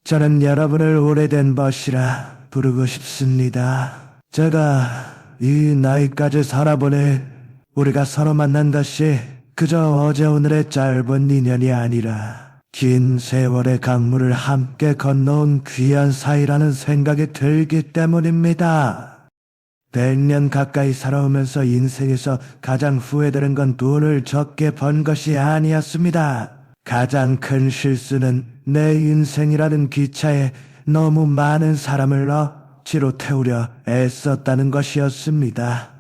저는 여러분을 오래된 벗이라 부르고 싶습니다. 제가 이 나이까지 살아보니 우리가 서로 만난 것이 그저 어제 오늘의 짧은 인연이 아니라 긴 세월의 강물을 함께 건너온 귀한 사이라는 생각이 들기 때문입니다. 100년 가까이 살아오면서 인생에서 가장 후회되는 건 돈을 적게 번 것이 아니었습니다. 가장 큰 실수는 내 인생이라는 기차에 너무 많은 사람을 억지로 태우려 애썼다는 것이었습니다.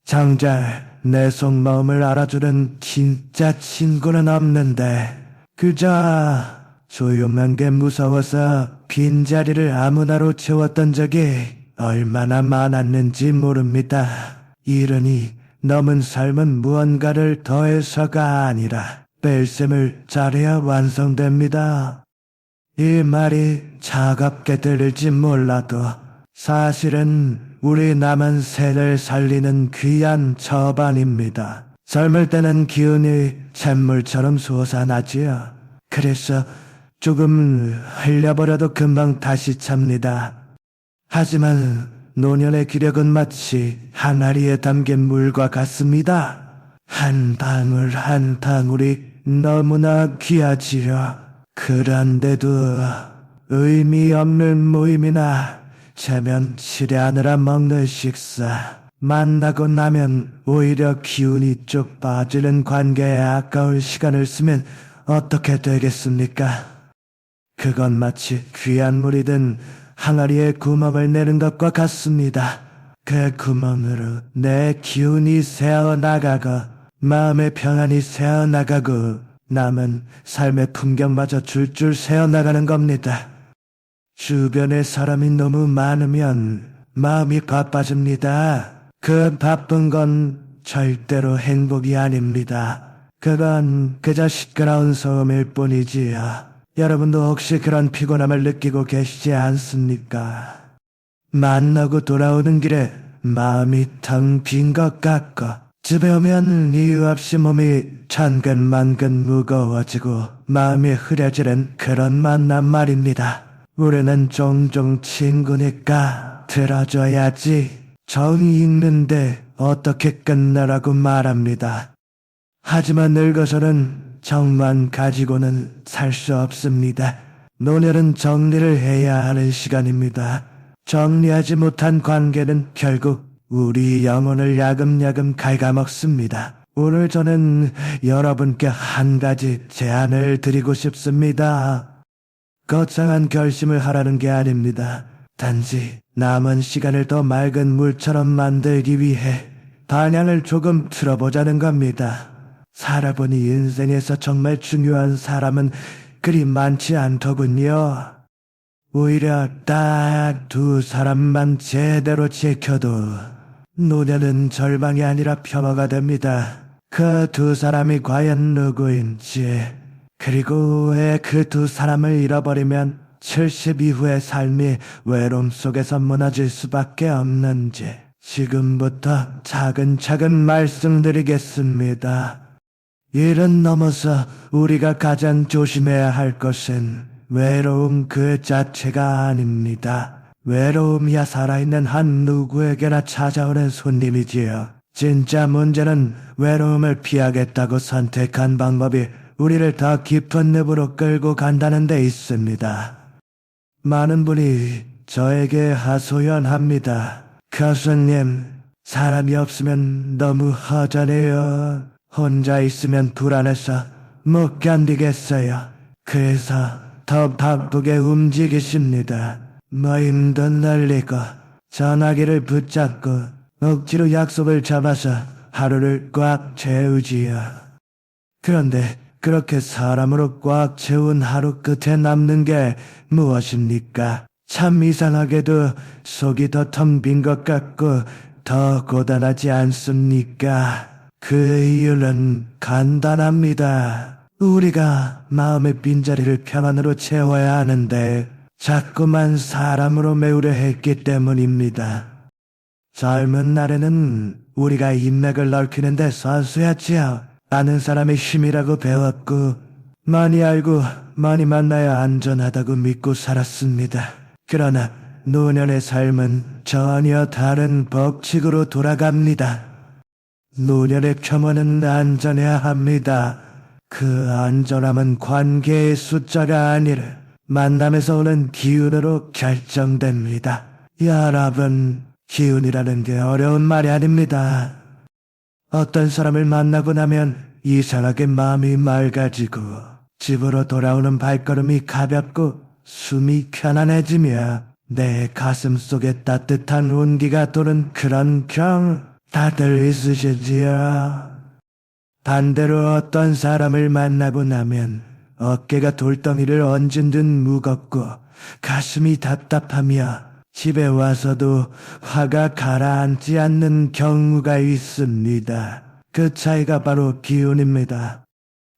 정작 내 속마음을 알아주는 진짜 친구는 없는데 그저 조용한 게 무서워서 빈자리를 아무나로 채웠던 적이 얼마나 많았는지 모릅니다. 이르니 넘은 삶은 무언가를 더해서가 아니라 뺄셈을 잘해야 완성됩니다. 이 말이 차갑게 들릴지 몰라도 사실은 우리 남은 새를 살리는 귀한 저반입니다. 젊을 때는 기운이 샘물처럼 솟아나지요. 그래서 조금 흘려버려도 금방 다시 찹니다. 하지만 노년의 기력은 마치 항아리에 담긴 물과 같습니다. 한 방울 한 방울이 너무나 귀하지요. 그런데도 의미 없는 모임이나 체면 치레하느라 먹는 식사, 만나고 나면 오히려 기운이 쭉 빠지는 관계에 아까울 시간을 쓰면 어떻게 되겠습니까? 그건 마치 귀한 물이 든 항아리에 구멍을 내는 것과 같습니다. 그 구멍으로 내 기운이 새어나가고 마음의 평안이 새어나가고 남은 삶의 풍경마저 줄줄 새어나가는 겁니다. 주변에 사람이 너무 많으면 마음이 바빠집니다. 그 바쁜 건 절대로 행복이 아닙니다. 그건 그저 시끄러운 소음일 뿐이지요. 여러분도 혹시 그런 피곤함을 느끼고 계시지 않습니까? 만나고 돌아오는 길에 마음이 텅 빈 것 같고 집에 오면 이유 없이 몸이 천근만근 무거워지고 마음이 흐려지는 그런 만남 말입니다. 우리는 종종 친구니까 들어줘야지. 정이 있는데 어떻게 끝나라고 말합니다. 하지만 늙어서는 정만 가지고는 살 수 없습니다. 노년은 정리를 해야 하는 시간입니다. 정리하지 못한 관계는 결국 우리 영혼을 야금야금 갉아먹습니다. 오늘 저는 여러분께 한 가지 제안을 드리고 싶습니다. 거창한 결심을 하라는 게 아닙니다. 단지 남은 시간을 더 맑은 물처럼 만들기 위해 방향을 조금 틀어보자는 겁니다. 살아보니 인생에서 정말 중요한 사람은 그리 많지 않더군요. 오히려 딱 2사람만 제대로 지켜도 노년은 절망이 아니라 폄하가 됩니다. 그 2사람이 과연 누구인지, 그리고 왜 그 2사람을 잃어버리면 70 이후의 삶이 외로움 속에서 무너질 수밖에 없는지 지금부터 차근차근 말씀드리겠습니다. 이를 넘어서 우리가 가장 조심해야 할 것은 외로움 그 자체가 아닙니다. 외로움이야 살아있는 한 누구에게나 찾아오는 손님이지요. 진짜 문제는 외로움을 피하겠다고 선택한 방법이 우리를 더 깊은 늪으로 끌고 간다는 데 있습니다. 많은 분이 저에게 하소연합니다. 교수님, 사람이 없으면 너무 허전해요. 혼자 있으면 불안해서 못 견디겠어요. 그래서 더 바쁘게 움직이십니다. 모임도 늘리고 전화기를 붙잡고 억지로 약속을 잡아서 하루를 꽉 채우지요. 그런데 그렇게 사람으로 꽉 채운 하루 끝에 남는 게 무엇입니까? 참 이상하게도 속이 더 텅 빈 것 같고 더 고단하지 않습니까? 그 이유는 간단합니다. 우리가 마음의 빈자리를 평안으로 채워야 하는데 자꾸만 사람으로 메우려 했기 때문입니다. 젊은 날에는 우리가 인맥을 넓히는 데 선수였지요. 아는 사람의 힘이라고 배웠고 많이 알고 많이 만나야 안전하다고 믿고 살았습니다. 그러나 노년의 삶은 전혀 다른 법칙으로 돌아갑니다. 노년의 겸허는 안전해야 합니다. 그 안전함은 관계의 숫자가 아니라 만남에서 오는 기운으로 결정됩니다. 여러분, 기운이라는 게 어려운 말이 아닙니다. 어떤 사람을 만나고 나면 이상하게 마음이 맑아지고 집으로 돌아오는 발걸음이 가볍고 숨이 편안해지며 내 가슴 속에 따뜻한 온기가 도는 그런 경우 다들 있으시지요. 반대로 어떤 사람을 만나고 나면 어깨가 돌덩이를 얹은 듯 무겁고 가슴이 답답하며 집에 와서도 화가 가라앉지 않는 경우가 있습니다. 그 차이가 바로 기운입니다.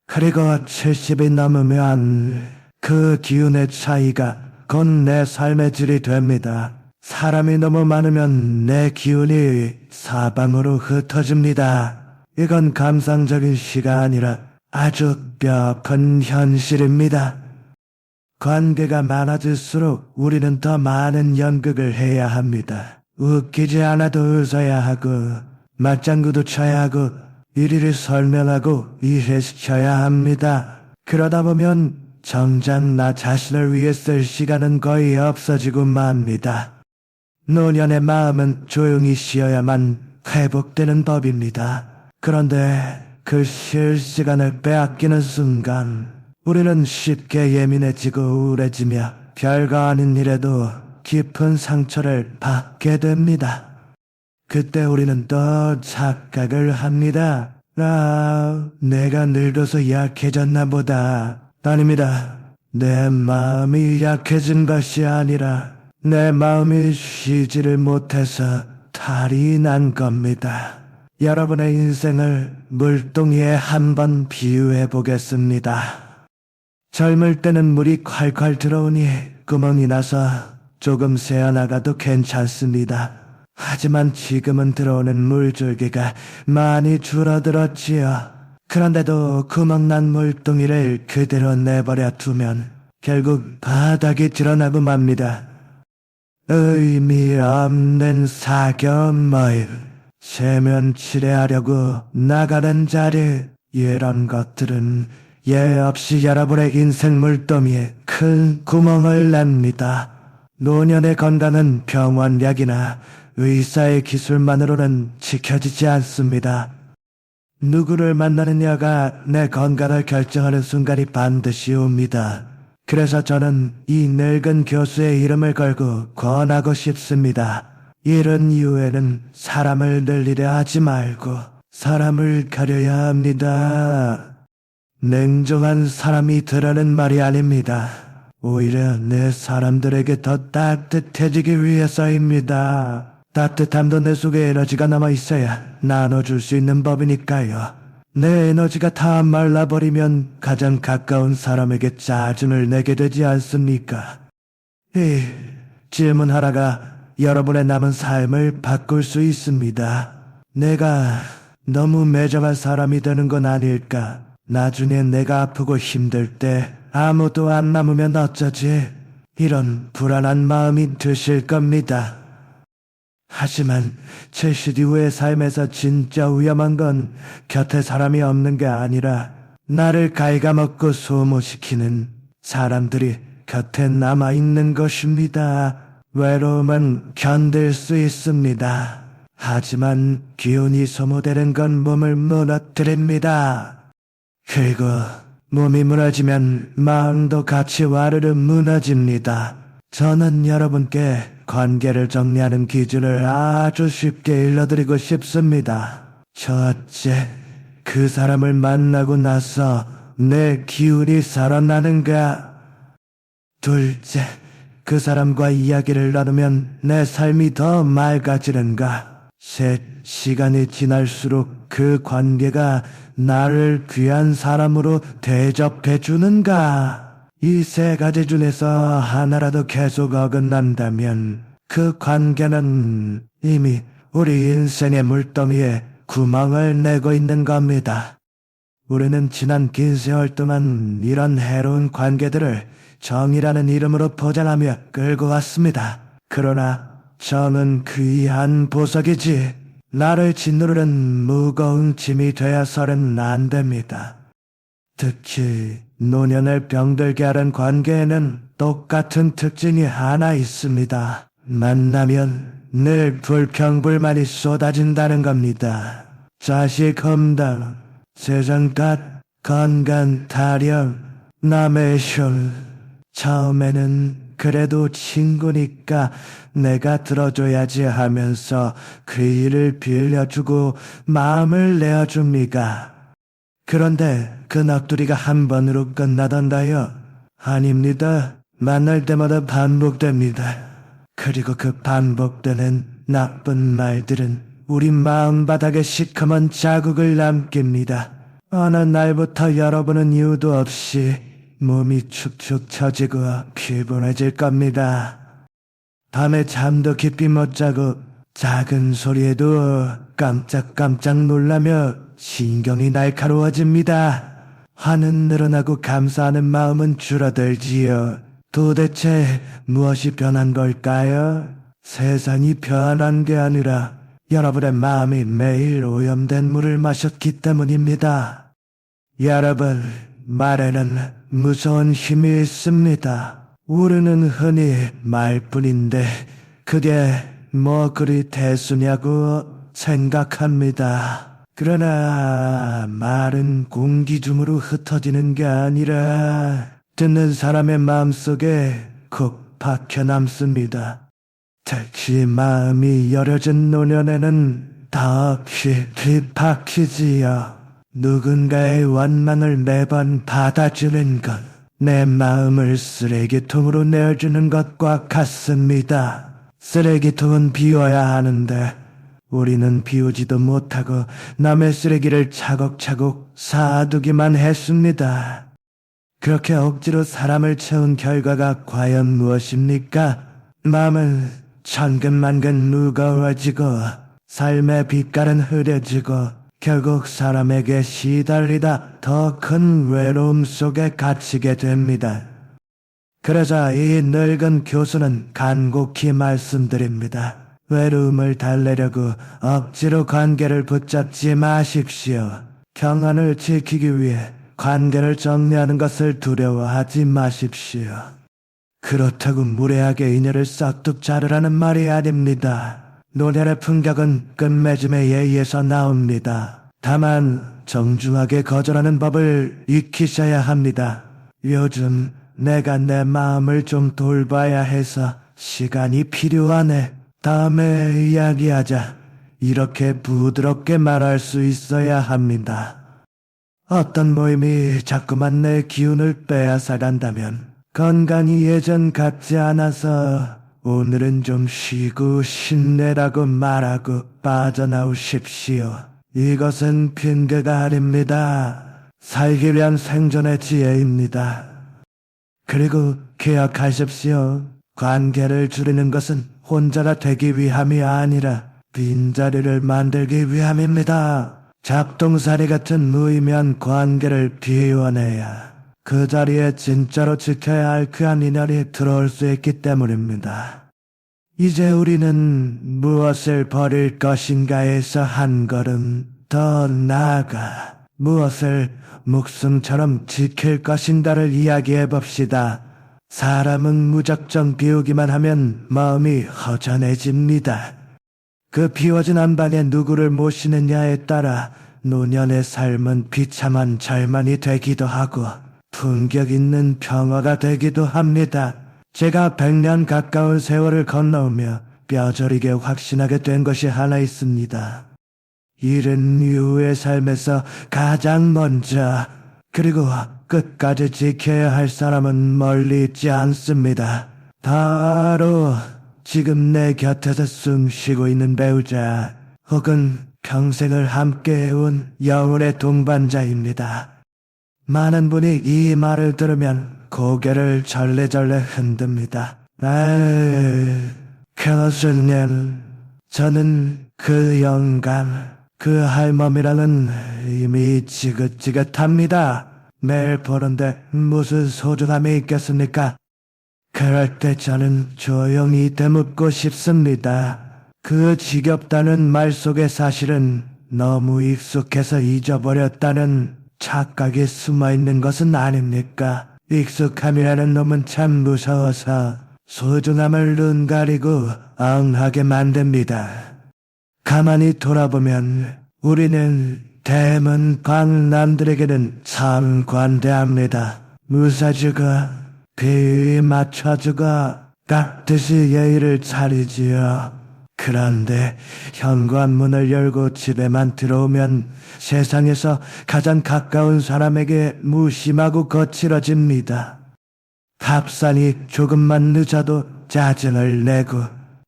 그리고 70이 넘으면 그 기운의 차이가 곧 내 삶의 질이 됩니다. 사람이 너무 많으면 내 기운이 사방으로 흩어집니다. 이건 감상적인 시가 아니라 아주 뼈아픈 현실입니다. 관계가 많아질수록 우리는 더 많은 연극을 해야 합니다. 웃기지 않아도 웃어야 하고 맞장구도 쳐야 하고 일일이 설명하고 이해시켜야 합니다. 그러다 보면 정작 나 자신을 위해 쓸 시간은 거의 없어지고 맙니다. 노년의 마음은 조용히 쉬어야만 회복되는 법입니다. 그런데 그 쉴 시간을 빼앗기는 순간 우리는 쉽게 예민해지고 우울해지며 별거 아닌 일에도 깊은 상처를 받게 됩니다. 그때 우리는 또 착각을 합니다. 내가 늙어서 약해졌나 보다. 아닙니다. 내 마음이 약해진 것이 아니라 내 마음이 쉬지를 못해서 탈이 난 겁니다. 여러분의 인생을 물동이에 한번 비유해 보겠습니다. 젊을 때는 물이 콸콸 들어오니 구멍이 나서 조금 새어나가도 괜찮습니다. 하지만 지금은 들어오는 물줄기가 많이 줄어들었지요. 그런데도 구멍난 물동이를 그대로 내버려 두면 결국 바닥이 드러나고 맙니다. 의미 없는 사교모임, 세면 칠해하려고 나가는 자리, 이런 것들은 예 없이 여러분의 인생 물더미에 큰 구멍을 냅니다. 노년의 건강은 병원약이나 의사의 기술만으로는 지켜지지 않습니다. 누구를 만나느냐가 내 건강을 결정하는 순간이 반드시 옵니다. 그래서 저는 이 늙은 교수의 이름을 걸고 권하고 싶습니다. 이런 이후에는 사람을 늘리려 하지 말고 사람을 가려야 합니다. 냉정한 사람이 들으는 말이 아닙니다. 오히려 내 사람들에게 더 따뜻해지기 위해서입니다. 따뜻함도 내 속에 에너지가 남아있어야 나눠줄 수 있는 법이니까요. 내 에너지가 다 말라버리면 가장 가까운 사람에게 짜증을 내게 되지 않습니까? 질문 하나가 여러분의 남은 삶을 바꿀 수 있습니다. 내가 너무 매정한 사람이 되는 건 아닐까? 나중에 내가 아프고 힘들 때 아무도 안 남으면 어쩌지? 이런 불안한 마음이 드실 겁니다. 하지만 70 이후의 삶에서 진짜 위험한 건 곁에 사람이 없는 게 아니라 나를 갉아먹고 소모시키는 사람들이 곁에 남아있는 것입니다. 외로움은 견딜 수 있습니다. 하지만 기운이 소모되는 건 몸을 무너뜨립니다. 그리고 몸이 무너지면 마음도 같이 와르르 무너집니다. 저는 여러분께 관계를 정리하는 기준을 아주 쉽게 일러드리고 싶습니다. 첫째, 그 사람을 만나고 나서 내 기운이 살아나는가? 둘째, 그 사람과 이야기를 나누면 내 삶이 더 맑아지는가? 셋, 시간이 지날수록 그 관계가 나를 귀한 사람으로 대접해 주는가? 이 세 가지 중에서 하나라도 계속 어긋난다면 그 관계는 이미 우리 인생의 물더미에 구멍을 내고 있는 겁니다. 우리는 지난 긴 세월 동안 이런 해로운 관계들을 정이라는 이름으로 포장하며 끌고 왔습니다. 그러나 정은 귀한 보석이지 나를 짓누르는 무거운 짐이 되어서는 안 됩니다. 특히 노년을 병들게 하는 관계에는 똑같은 특징이 하나 있습니다. 만나면 늘 불평불만이 쏟아진다는 겁니다. 자식 험담, 세상탓, 건강 타령, 남의 술. 처음에는 그래도 친구니까 내가 들어줘야지 하면서 귀를 빌려주고 마음을 내어줍니다. 그런데 그 넋두리가 한 번으로 끝나던가요? 아닙니다. 만날 때마다 반복됩니다. 그리고 그 반복되는 나쁜 말들은 우리 마음바닥에 시커먼 자국을 남깁니다. 어느 날부터 여러분은 이유도 없이 몸이 축축 처지고 피곤해질 겁니다. 밤에 잠도 깊이 못 자고 작은 소리에도 깜짝깜짝 놀라며 신경이 날카로워집니다. 화는 늘어나고 감사하는 마음은 줄어들지요. 도대체 무엇이 변한 걸까요? 세상이 변한 게 아니라 여러분의 마음이 매일 오염된 물을 마셨기 때문입니다. 여러분, 말에는 무서운 힘이 있습니다. 우리는 흔히 말뿐인데 그게 뭐 그리 대수냐고 생각합니다. 그러나 말은 공기중으로 흩어지는 게 아니라 듣는 사람의 마음속에 콕 박혀 남습니다. 특히 마음이 여려진 노년에는 더없이 뒷박히지요. 누군가의 원망을 매번 받아주는 것, 내 마음을 쓰레기통으로 내어주는 것과 같습니다. 쓰레기통은 비워야 하는데 우리는 비우지도 못하고 남의 쓰레기를 차곡차곡 쌓아두기만 했습니다. 그렇게 억지로 사람을 채운 결과가 과연 무엇입니까? 마음은 천근만근 무거워지고 삶의 빛깔은 흐려지고 결국 사람에게 시달리다 더 큰 외로움 속에 갇히게 됩니다. 그러자 이 늙은 교수는 간곡히 말씀드립니다. 외로움을 달래려고 억지로 관계를 붙잡지 마십시오. 평안을 지키기 위해 관계를 정리하는 것을 두려워하지 마십시오. 그렇다고 무례하게 인연을 싹둑 자르라는 말이 아닙니다. 노년의 품격은 끝맺음의 예의에서 나옵니다. 다만 정중하게 거절하는 법을 익히셔야 합니다. 요즘 내가 내 마음을 좀 돌봐야 해서 시간이 필요하네. 다음에 이야기하자. 이렇게 부드럽게 말할 수 있어야 합니다. 어떤 모임이 자꾸만 내 기운을 빼앗아간다면 건강이 예전 같지 않아서 오늘은 좀 쉬고 힘내라고 말하고 빠져나오십시오. 이것은 핑계가 아닙니다. 살기 위한 생존의 지혜입니다. 그리고 기억하십시오. 관계를 줄이는 것은 혼자가 되기 위함이 아니라 빈자리를 만들기 위함입니다. 잡동사리 같은 무의미한 관계를 비워내야 그 자리에 진짜로 지켜야 할 귀한 인연이 들어올 수 있기 때문입니다. 이제 우리는 무엇을 버릴 것인가에서 한 걸음 더 나아가 무엇을 목숨처럼 지킬 것인가를 이야기해 봅시다. 사람은 무작정 비우기만 하면 마음이 허전해집니다. 그 비워진 안방에 누구를 모시느냐에 따라 노년의 삶은 비참한 절망이 되기도 하고 품격 있는 평화가 되기도 합니다. 제가 100년 가까운 세월을 건너오며 뼈저리게 확신하게 된 것이 하나 있습니다. 이른 이후의 삶에서 가장 먼저 그리고 끝까지 지켜야 할 사람은 멀리 있지 않습니다. 바로 지금 내 곁에서 숨 쉬고 있는 배우자 혹은 평생을 함께해온 영혼의 동반자입니다. 많은 분이 이 말을 들으면 고개를 절레절레 흔듭니다. 교수님, 저는 그 영감, 그 할멈이랑은 이미 지긋지긋합니다. 매일 보는데 무슨 소중함이 있겠습니까? 그럴 때 저는 조용히 되묻고 싶습니다. 그 지겹다는 말 속의 사실은 너무 익숙해서 잊어버렸다는 착각이 숨어있는 것은 아닙니까? 익숙함이라는 놈은 참 무서워서 소중함을 눈 가리고 엉하게 만듭니다. 가만히 돌아보면 우리는 대문 광남들에게는 참 관대합니다. 무사주고 비위 맞춰주고 깍듯이 예의를 차리지요. 그런데 현관문을 열고 집에만 들어오면 세상에서 가장 가까운 사람에게 무심하고 거칠어집니다. 밥상이 조금만 늦어도 짜증을 내고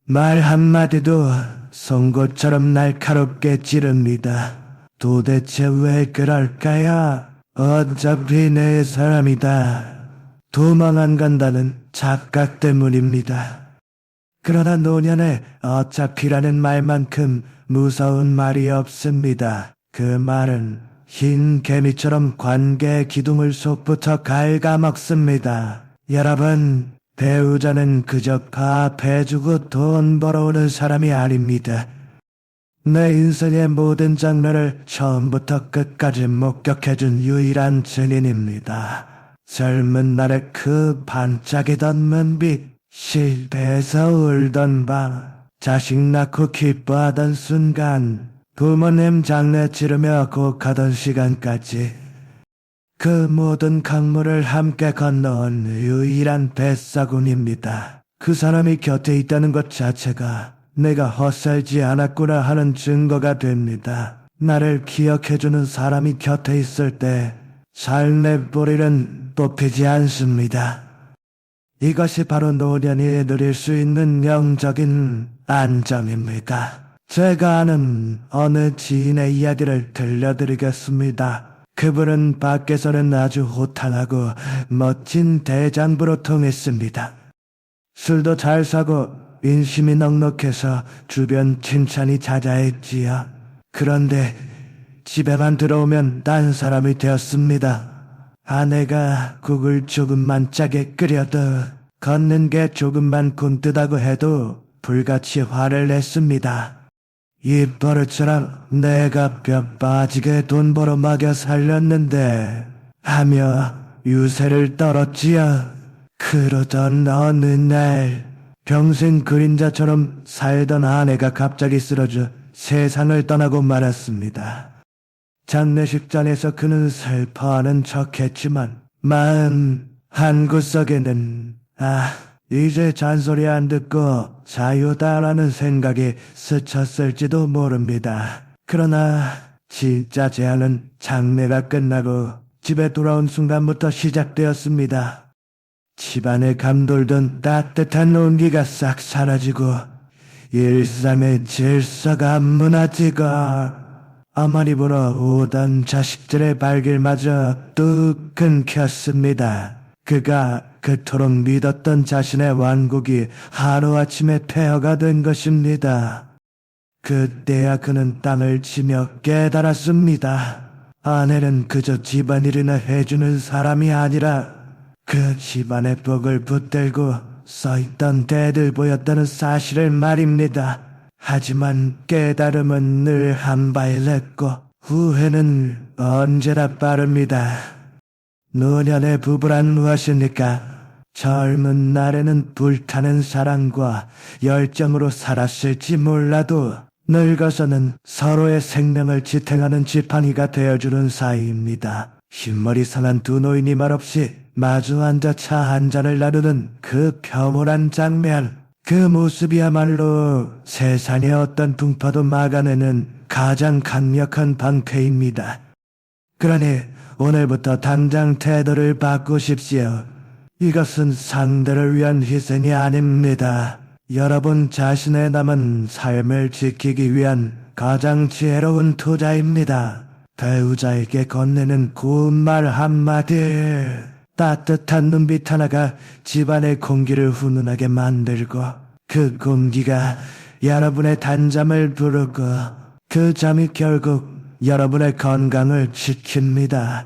말 한마디도 송곳처럼 날카롭게 찌릅니다. 도대체 왜 그럴까요? 어차피 내 사람이다. 도망 안 간다는 착각 때문입니다. 그러나 노년에 어차피라는 말만큼 무서운 말이 없습니다. 그 말은 흰 개미처럼 관계의 기둥을 속부터 갉아먹습니다. 여러분, 배우자는 그저 밥해주고 돈 벌어오는 사람이 아닙니다. 내 인생의 모든 장르를 처음부터 끝까지 목격해준 유일한 증인입니다. 젊은 날의 그 반짝이던 눈빛, 실패해서 울던 밤, 자식 낳고 기뻐하던 순간, 부모님 장례 치르며 곡하던 시간까지 그 모든 강물을 함께 건너온 유일한 뱃사군입니다. 그 사람이 곁에 있다는 것 자체가 내가 헛살지 않았구나 하는 증거가 됩니다. 나를 기억해주는 사람이 곁에 있을 때 삶의 뿌리는 뽑히지 않습니다. 이것이 바로 노년이 누릴 수 있는 영적인 안정입니다. 제가 아는 어느 지인의 이야기를 들려드리겠습니다. 그분은 밖에서는 아주 호탕하고 멋진 대장부로 통했습니다. 술도 잘 사고 인심이 넉넉해서 주변 칭찬이 자자했지요. 그런데 집에만 들어오면 딴 사람이 되었습니다. 아내가 국을 조금만 짜게 끓여도 걷는 게 조금만 굼뜨다고 해도 불같이 화를 냈습니다. 이 버릇처럼 내가 뼈 빠지게 돈 벌어 먹여 살렸는데 하며 유세를 떨었지요. 그러던 어느 날 평생 그림자처럼 살던 아내가 갑자기 쓰러져 세상을 떠나고 말았습니다. 장례식장에서 그는 슬퍼하는 척했지만 마음 한구석에는 이제 잔소리 안 듣고 자유다라는 생각이 스쳤을지도 모릅니다. 그러나 진짜 재앙은 장례가 끝나고 집에 돌아온 순간부터 시작되었습니다. 집안에 감돌던 따뜻한 온기가 싹 사라지고 일상의 질서가 무너지고 어머니 보러 오던 자식들의 발길마저 뚝 끊겼습니다. 그가 그토록 믿었던 자신의 왕국이 하루아침에 폐허가 된 것입니다. 그때야 그는 땅을 치며 깨달았습니다. 아내는 그저 집안일이나 해주는 사람이 아니라 그 집안의 복을 붙들고 써있던 대들보였다는 사실을 말입니다. 하지만 깨달음은 늘 한 발 늦고 후회는 언제나 빠릅니다. 노년의 부부란 무엇입니까? 젊은 날에는 불타는 사랑과 열정으로 살았을지 몰라도 늙어서는 서로의 생명을 지탱하는 지팡이가 되어주는 사이입니다. 흰머리 상한 두 노인이 말없이 마주 앉아 차 한 잔을 나누는 그 평온한 장면, 그 모습이야말로 세상의 어떤 풍파도 막아내는 가장 강력한 방패입니다. 그러니 오늘부터 당장 태도를 바꾸십시오. 이것은 상대를 위한 희생이 아닙니다. 여러분 자신의 남은 삶을 지키기 위한 가장 지혜로운 투자입니다. 배우자에게 건네는 고운 말 한마디, 따뜻한 눈빛 하나가 집안의 공기를 훈훈하게 만들고 그 공기가 여러분의 단잠을 부르고 그 잠이 결국 여러분의 건강을 지킵니다.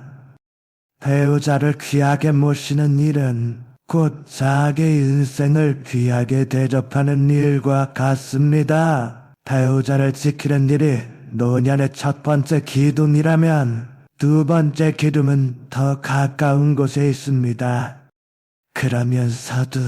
배우자를 귀하게 모시는 일은 곧 자기의 인생을 귀하게 대접하는 일과 같습니다. 배우자를 지키는 일이 노년의 첫 번째 기둥이라면 두 번째 기둥은 더 가까운 곳에 있습니다. 그러면서도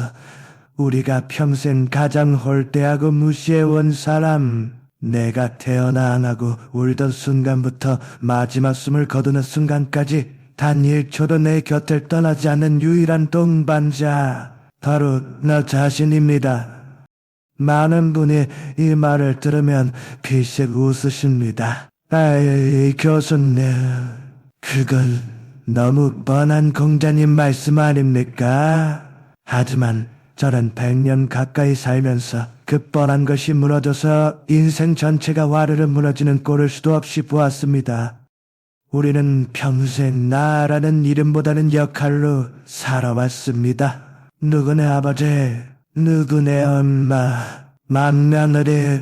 우리가 평생 가장 홀대하고 무시해온 사람, 내가 태어나 안 하고 울던 순간부터 마지막 숨을 거두는 순간까지 단 1초도 내 곁을 떠나지 않는 유일한 동반자, 바로 나 자신입니다. 많은 분이 이 말을 들으면 피식 웃으십니다. 아이, 교수님, 그건 너무 뻔한 공자님 말씀 아닙니까? 하지만 저는 100년 가까이 살면서 그 뻔한 것이 무너져서 인생 전체가 와르르 무너지는 꼴을 수도 없이 보았습니다. 우리는 평생 나라는 이름보다는 역할로 살아왔습니다. 누구네 아버지, 누구네 엄마, 맏며느리,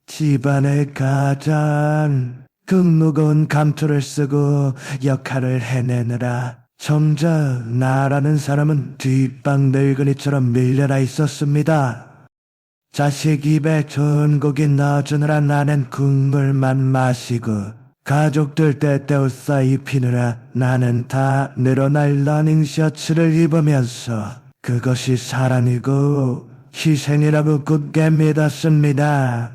집안의 가장, 그 무거운 감투를 쓰고 역할을 해내느라 점점 나라는 사람은 뒷방 늙은이처럼 밀려나 있었습니다. 자식 입에 좋은 고기 넣어주느라 나는 국물만 마시고 가족들 때때옷 입히느라 나는 다 늘어날 러닝 셔츠를 입으면서 그것이 사랑이고 희생이라고 굳게 믿었습니다.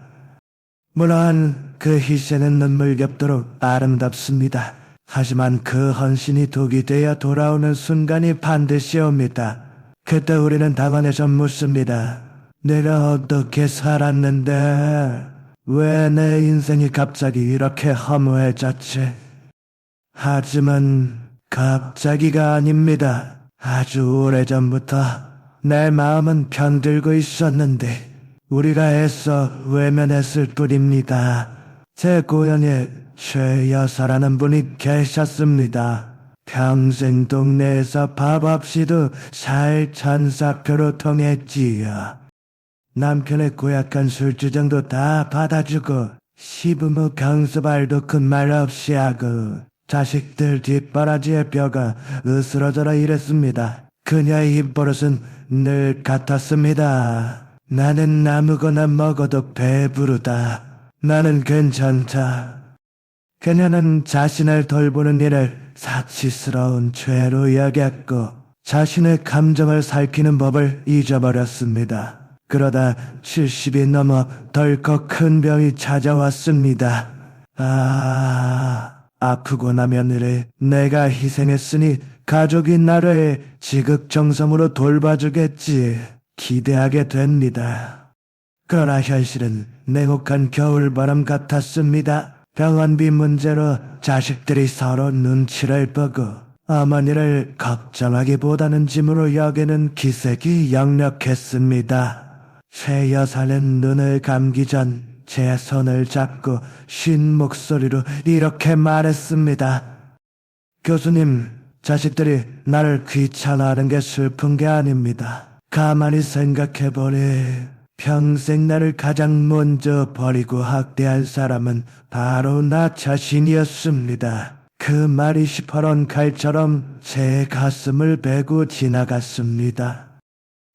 물론 그 희생은 눈물겹도록 아름답습니다. 하지만 그 헌신이 독이 되어 돌아오는 순간이 반드시 옵니다. 그때 우리는 답안에서 묻습니다. 내가 어떻게 살았는데 왜 내 인생이 갑자기 이렇게 허무해졌지? 하지만 갑자기가 아닙니다. 아주 오래전부터 내 마음은 병들고 있었는데 우리가 애써 외면했을 뿐입니다. 제 고향에 최 여사라는 분이 계셨습니다. 평생 동네에서 밥 없이도 살 천사표로 통했지요. 남편의 고약한 술주정도 다 받아주고 시부모 강수발도 큰 말 없이 하고 자식들 뒷바라지의 뼈가 으스러져라 이랬습니다. 그녀의 입버릇은 늘 같았습니다. 나는 아무거나 먹어도 배부르다. 나는 괜찮다. 그녀는 자신을 돌보는 일을 사치스러운 죄로 여겼고 자신의 감정을 살피는 법을 잊어버렸습니다. 그러다 70이 넘어 덜컥 큰 병이 찾아왔습니다. 아프고 나면 이래 내가 희생했으니 가족이 나를 지극정성으로 돌봐주겠지 기대하게 됩니다. 그러나 현실은 냉혹한 겨울바람 같았습니다. 병원비 문제로 자식들이 서로 눈치를 보고 어머니를 걱정하기보다는 짐으로 여기는 기색이 역력했습니다. 최 여사는 눈을 감기 전 제 손을 잡고 쉰 목소리로 이렇게 말했습니다. 교수님, 자식들이 나를 귀찮아하는 게 슬픈 게 아닙니다. 가만히 생각해보니 평생 나를 가장 먼저 버리고 학대한 사람은 바로 나 자신이었습니다. 그 말이 시퍼런 칼처럼 제 가슴을 베고 지나갔습니다.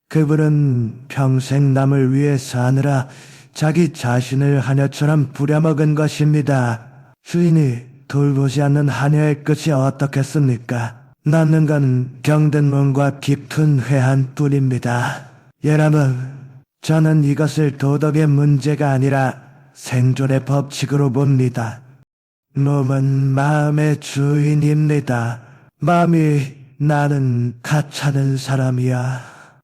그분은 평생 남을 위해 사느라 자기 자신을 하녀처럼 부려먹은 것입니다. 주인이 돌보지 않는 하녀의 끝이 어떻겠습니까? 남는 건 병든 몸과 깊은 회한 뿐입니다. 여러분, 저는 이것을 도덕의 문제가 아니라 생존의 법칙으로 봅니다. 몸은 마음의 주인입니다. 마음이 나는 가차는 사람이야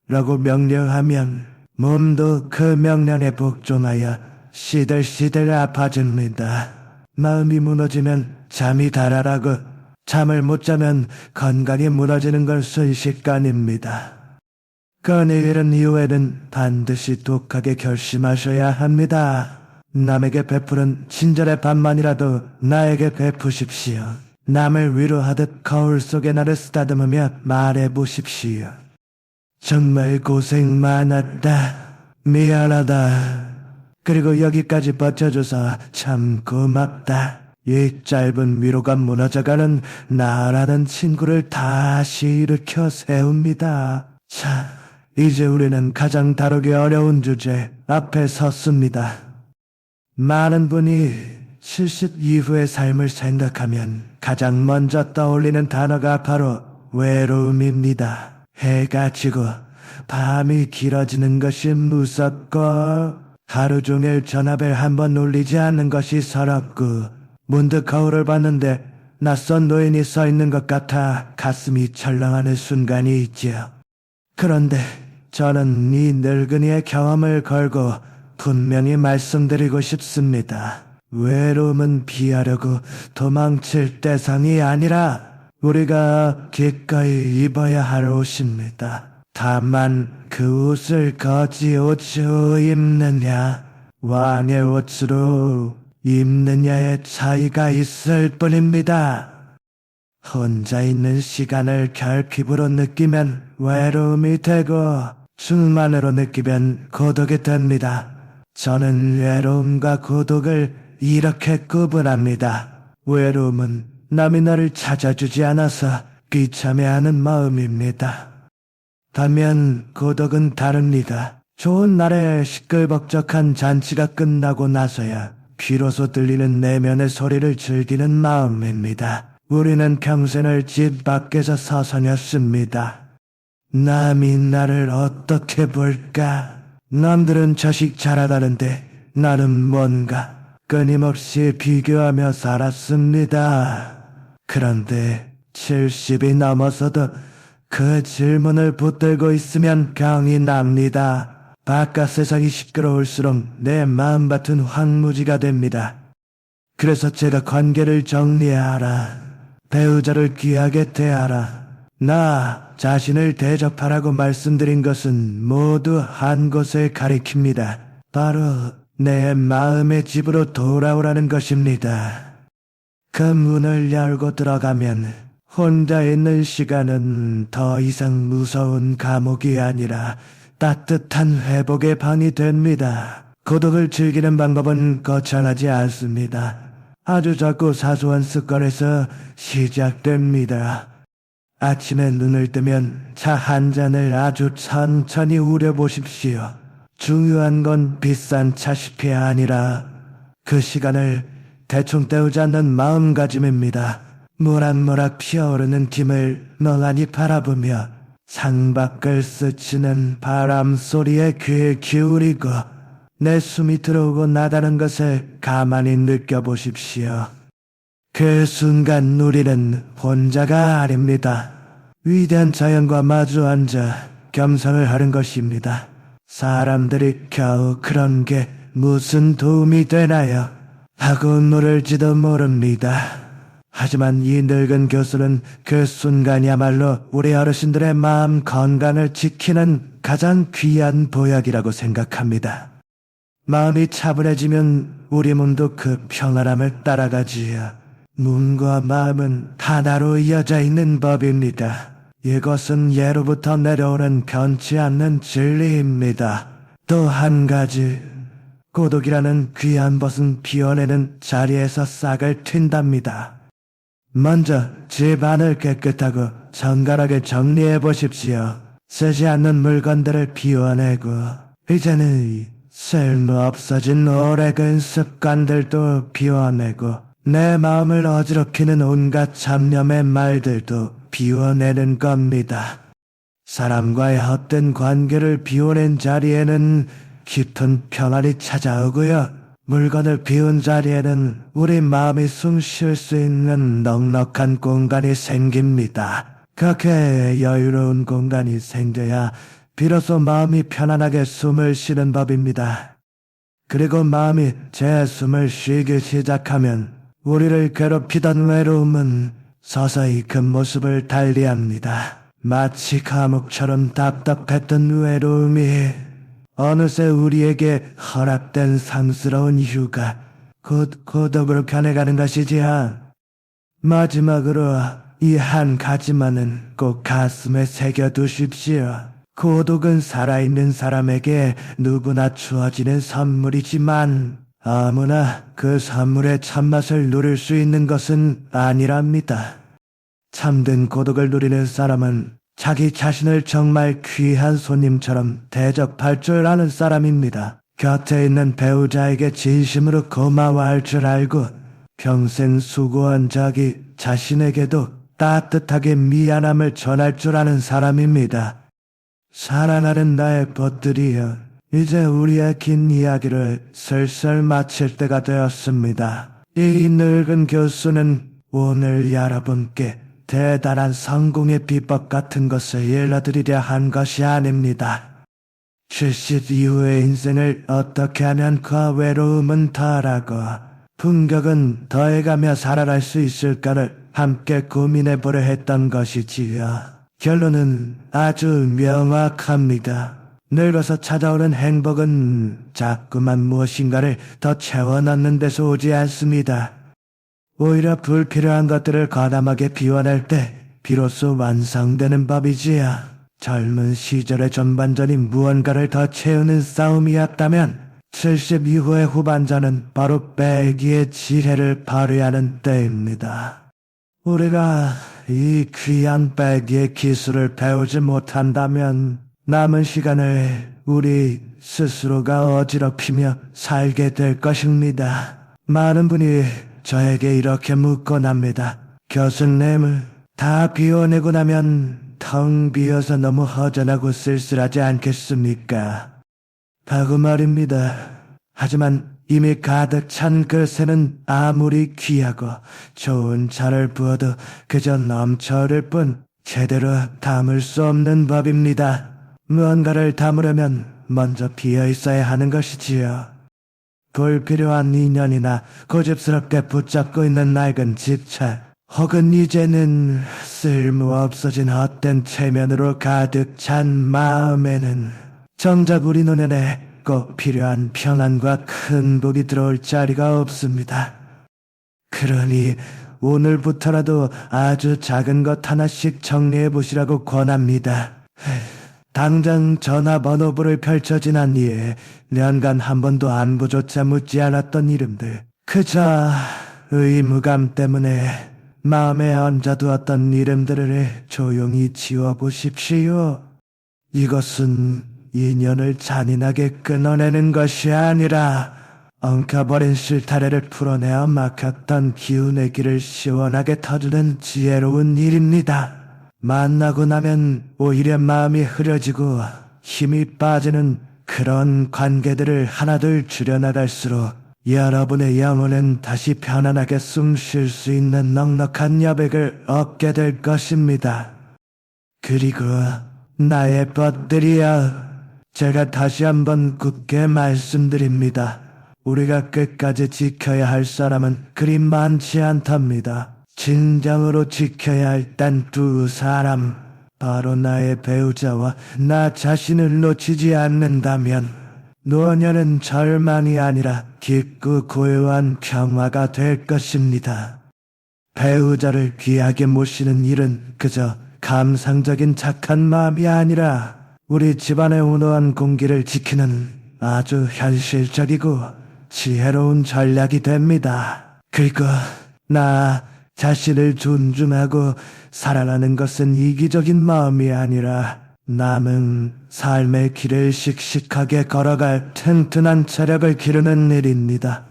라고 명령하면 몸도 그 명령에 복종하여 시들시들 아파집니다. 마음이 무너지면 잠이 달아나고 잠을 못 자면 건강이 무너지는 건 순식간입니다. 그러니 이런 이후에는 반드시 독하게 결심하셔야 합니다. 남에게 베푸는 친절의 반만이라도 나에게 베푸십시오. 남을 위로하듯 거울 속에 나를 쓰다듬으며 말해보십시오. 정말 고생 많았다. 미안하다. 그리고 여기까지 버텨줘서 참 고맙다. 이 짧은 위로가 무너져가는 나라는 친구를 다시 일으켜 세웁니다. 자, 이제 우리는 가장 다루기 어려운 주제 앞에 섰습니다. 많은 분이 70 이후의 삶을 생각하면 가장 먼저 떠올리는 단어가 바로 외로움입니다. 해가 지고 밤이 길어지는 것이 무섭고 하루 종일 전화벨 한 번 울리지 않는 것이 서럽고 문득 거울을 봤는데 낯선 노인이 서 있는 것 같아 가슴이 철렁하는 순간이 있지요. 그런데 저는 이 늙은이의 경험을 걸고 분명히 말씀드리고 싶습니다. 외로움은 피하려고 도망칠 대상이 아니라 우리가 기꺼이 입어야 할 옷입니다. 다만 그 옷을 거지 옷으로 입느냐 왕의 옷으로 입느냐의 차이가 있을 뿐입니다. 혼자 있는 시간을 결핍으로 느끼면 외로움이 되고 술만으로 느끼면 고독이 됩니다. 저는 외로움과 고독을 이렇게 구분합니다. 외로움은 남이 나를 찾아주지 않아서 귀참해하는 마음입니다. 반면 고독은 다릅니다. 좋은 날에 시끌벅적한 잔치가 끝나고 나서야 비로소 들리는 내면의 소리를 즐기는 마음입니다. 우리는 평생을 집 밖에서 서성였습니다. 남이 나를 어떻게 볼까? 남들은 자식 잘하다는데 나는 뭔가 끊임없이 비교하며 살았습니다. 그런데 70이 넘어서도 그 질문을 붙들고 있으면 병이 납니다. 바깥 세상이 시끄러울수록 내 마음밭은 황무지가 됩니다. 그래서 제가 관계를 정리하라. 배우자를 귀하게 대하라. 나 자신을 대접하라고 말씀드린 것은 모두 한 곳을 가리킵니다. 바로 내 마음의 집으로 돌아오라는 것입니다. 그 문을 열고 들어가면 혼자 있는 시간은 더 이상 무서운 감옥이 아니라 따뜻한 회복의 방이 됩니다. 고독을 즐기는 방법은 거창하지 않습니다. 아주 작고 사소한 습관에서 시작됩니다. 아침에 눈을 뜨면 차 한 잔을 아주 천천히 우려보십시오. 중요한 건 비싼 차시피 아니라 그 시간을 대충 때우지 않는 마음가짐입니다. 모락모락 피어오르는 김을 멍하니 바라보며 창밖을 스치는 바람 소리에 귀를 기울이고 내 숨이 들어오고 나다는 것을 가만히 느껴보십시오. 그 순간 우리는 혼자가 아닙니다. 위대한 자연과 마주 앉아 겸상을 하는 것입니다. 사람들이 겨우 그런 게 무슨 도움이 되나요? 하고 물을지도 모릅니다. 하지만 이 늙은 교수는 그 순간이야말로 우리 어르신들의 마음 건강을 지키는 가장 귀한 보약이라고 생각합니다. 마음이 차분해지면 우리 몸도 그 평안함을 따라가지요. 몸과 마음은 하나로 이어져 있는 법입니다. 이것은 예로부터 내려오는 변치 않는 진리입니다. 또 한 가지, 고독이라는 귀한 벗은 비워내는 자리에서 싹을 튄답니다. 먼저 집 안을 깨끗하고 정갈하게 정리해 보십시오. 쓰지 않는 물건들을 비워내고 이제는 쓸모없어진 오래된 습관들도 비워내고 내 마음을 어지럽히는 온갖 잡념의 말들도 비워내는 겁니다. 사람과의 헛된 관계를 비워낸 자리에는 깊은 평안이 찾아오고요. 물건을 비운 자리에는 우리 마음이 숨 쉴 수 있는 넉넉한 공간이 생깁니다. 그렇게 여유로운 공간이 생겨야 비로소 마음이 편안하게 숨을 쉬는 법입니다. 그리고 마음이 제 숨을 쉬기 시작하면 우리를 괴롭히던 외로움은 서서히 그 모습을 달리합니다. 마치 감옥처럼 답답했던 외로움이 어느새 우리에게 허락된 상스러운 휴가, 곧 고독으로 변해가는 것이지요. 마지막으로 이 한 가지만은 꼭 가슴에 새겨두십시오. 고독은 살아있는 사람에게 누구나 주어지는 선물이지만 아무나 그 선물의 참맛을 누릴 수 있는 것은 아니랍니다. 참된 고독을 누리는 사람은 자기 자신을 정말 귀한 손님처럼 대접할 줄 아는 사람입니다. 곁에 있는 배우자에게 진심으로 고마워할 줄 알고 평생 수고한 자기 자신에게도 따뜻하게 미안함을 전할 줄 아는 사람입니다. 사랑하는 나의 벗들이여, 이제 우리의 긴 이야기를 슬슬 마칠 때가 되었습니다. 이 늙은 교수는 오늘 여러분께 대단한 성공의 비법 같은 것을 일러드리려 한 것이 아닙니다. 70 이후의 인생을 어떻게 하면 그 외로움은 덜하고 품격은 더해가며 살아갈 수 있을까를 함께 고민해보려 했던 것이지요. 결론은 아주 명확합니다. 늙어서 찾아오는 행복은 자꾸만 무엇인가를 더 채워넣는 데서 오지 않습니다. 오히려 불필요한 것들을 과감하게 비워낼 때 비로소 완성되는 법이지요. 젊은 시절의 전반전이 무언가를 더 채우는 싸움이었다면 70 이후의 후반전은 바로 빼기의 지혜를 발휘하는 때입니다. 우리가 이 귀한 빼기의 기술을 배우지 못한다면 남은 시간을 우리 스스로가 어지럽히며 살게 될 것입니다. 많은 분이 저에게 이렇게 묻곤 합니다. 교수님을 다 비워내고 나면 텅 비어서 너무 허전하고 쓸쓸하지 않겠습니까? 하고 말입니다. 하지만 이미 가득 찬 그릇에는 아무리 귀하고 좋은 차를 부어도 그저 넘쳐 흐를 뿐 제대로 담을 수 없는 법입니다. 무언가를 담으려면 먼저 비어 있어야 하는 것이지요. 불필요한 인연이나 고집스럽게 붙잡고 있는 낡은 집차, 혹은 이제는 쓸모없어진 헛된 체면으로 가득 찬 마음에는 정작 우리 눈에는 꼭 필요한 평안과 큰 복이 들어올 자리가 없습니다. 그러니 오늘부터라도 아주 작은 것 하나씩 정리해 보시라고 권합니다. 당장 전화번호부를 펼쳐 지난 이에 년간 한 번도 안부조차 묻지 않았던 이름들, 그저 의무감 때문에 마음에 얹어두었던 이름들을 조용히 지워보십시오. 이것은 인연을 잔인하게 끊어내는 것이 아니라 엉켜버린 실타래를 풀어내어 막혔던 기운의 길을 시원하게 터주는 지혜로운 일입니다. 만나고 나면 오히려 마음이 흐려지고 힘이 빠지는 그런 관계들을 하나둘 줄여나갈수록 여러분의 영혼은 다시 편안하게 숨 쉴 수 있는 넉넉한 여백을 얻게 될 것입니다. 그리고 나의 벗들이여, 제가 다시 한번 굳게 말씀드립니다. 우리가 끝까지 지켜야 할 사람은 그리 많지 않답니다. 진정으로 지켜야 할 단 두 사람, 바로 나의 배우자와 나 자신을 놓치지 않는다면 노년은 절망이 아니라 깊고 고요한 평화가 될 것입니다. 배우자를 귀하게 모시는 일은 그저 감상적인 착한 마음이 아니라 우리 집안의 온화한 공기를 지키는 아주 현실적이고 지혜로운 전략이 됩니다. 그리고 나 자신을 존중하고 살아가는 것은 이기적인 마음이 아니라 남은 삶의 길을 씩씩하게 걸어갈 튼튼한 체력을 기르는 일입니다.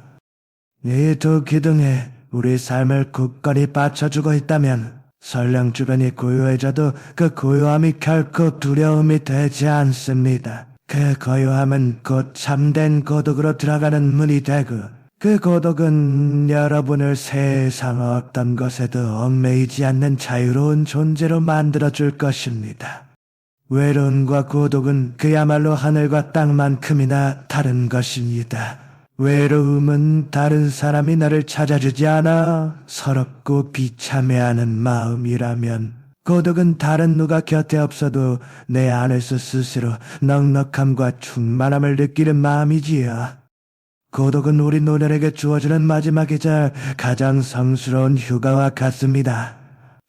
이 두 기둥에 우리 삶을 굳건히 받쳐주고 있다면 설령 주변이 고요해져도 그 고요함이 결코 두려움이 되지 않습니다. 그 고요함은 곧 참된 고독으로 들어가는 문이 되고 그 고독은 여러분을 세상 어떤 것에도 얽매이지 않는 자유로운 존재로 만들어줄 것입니다. 외로움과 고독은 그야말로 하늘과 땅만큼이나 다른 것입니다. 외로움은 다른 사람이 나를 찾아주지 않아 서럽고 비참해하는 마음이라면, 고독은 다른 누가 곁에 없어도 내 안에서 스스로 넉넉함과 충만함을 느끼는 마음이지요. 고독은 우리 노년에게 주어지는 마지막이자 가장 성스러운 휴가와 같습니다.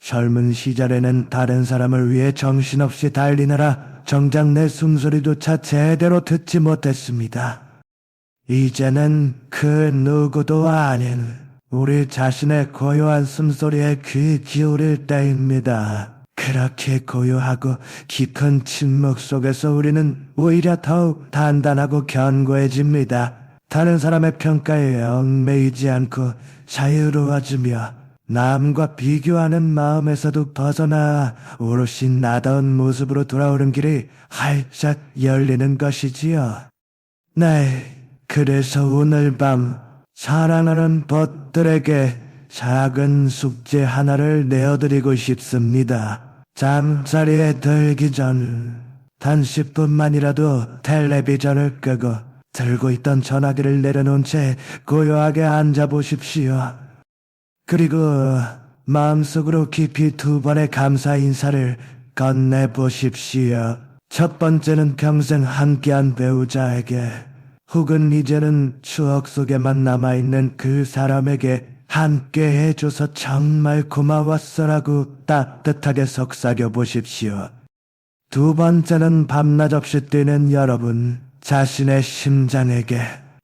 젊은 시절에는 다른 사람을 위해 정신없이 달리느라 정작 내 숨소리조차 제대로 듣지 못했습니다. 이제는 그 누구도 아닌 우리 자신의 고요한 숨소리에 귀 기울일 때입니다. 그렇게 고요하고 깊은 침묵 속에서 우리는 오히려 더욱 단단하고 견고해집니다. 다른 사람의 평가에 얽매이지 않고 자유로워지며 남과 비교하는 마음에서도 벗어나 오롯이 나다운 모습으로 돌아오는 길이 활짝 열리는 것이지요. 네, 그래서 오늘 밤 사랑하는 벗들에게 작은 숙제 하나를 내어드리고 싶습니다. 잠자리에 들기 전 단 10분만이라도 텔레비전을 끄고 들고 있던 전화기를 내려놓은 채 고요하게 앉아보십시오. 그리고 마음속으로 깊이 2번의 감사 인사를 건네보십시오. 첫 번째는 평생 함께한 배우자에게, 혹은 이제는 추억 속에만 남아있는 그 사람에게 함께 해줘서 정말 고마웠어라고 따뜻하게 속삭여보십시오. 2번째는 밤낮 없이 뛰는 여러분, 자신의 심장에게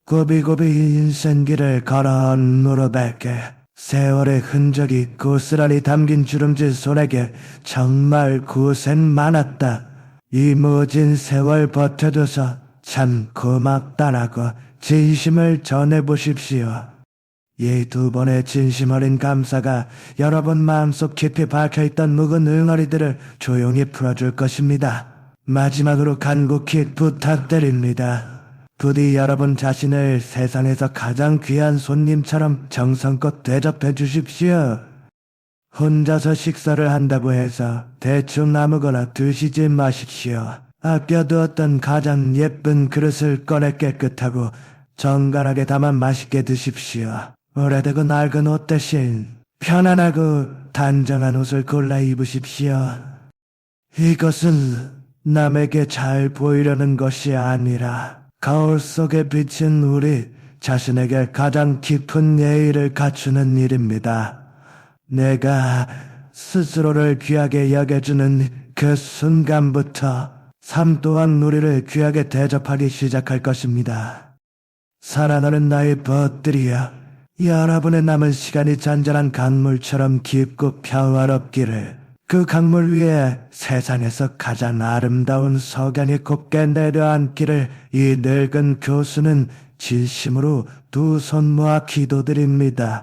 고비고비 인생길을 걸어온 무릎에게, 세월의 흔적이 고스란히 담긴 주름진 손에게 정말 고생 많았다, 이 모진 세월 버텨줘서 참 고맙다라고 진심을 전해보십시오. 이 2번의 진심 어린 감사가 여러분 마음속 깊이 박혀있던 묵은 응어리들을 조용히 풀어줄 것입니다. 마지막으로 간곡히 부탁드립니다. 부디 여러분 자신을 세상에서 가장 귀한 손님처럼 정성껏 대접해 주십시오. 혼자서 식사를 한다고 해서 대충 아무거나 드시지 마십시오. 아껴두었던 가장 예쁜 그릇을 꺼내 깨끗하고 정갈하게 담아 맛있게 드십시오. 오래되고 낡은 옷 대신 편안하고 단정한 옷을 골라 입으십시오. 이것은 남에게 잘 보이려는 것이 아니라 거울 속에 비친 우리 자신에게 가장 깊은 예의를 갖추는 일입니다. 내가 스스로를 귀하게 여겨주는 그 순간부터 삶 또한 우리를 귀하게 대접하기 시작할 것입니다. 사랑하는 나의 벗들이여, 여러분의 남은 시간이 잔잔한 강물처럼 깊고 평화롭기를. 그 강물 위에 세상에서 가장 아름다운 석양이 곱게 내려앉기를 이 늙은 교수는 진심으로 2손 모아 기도드립니다.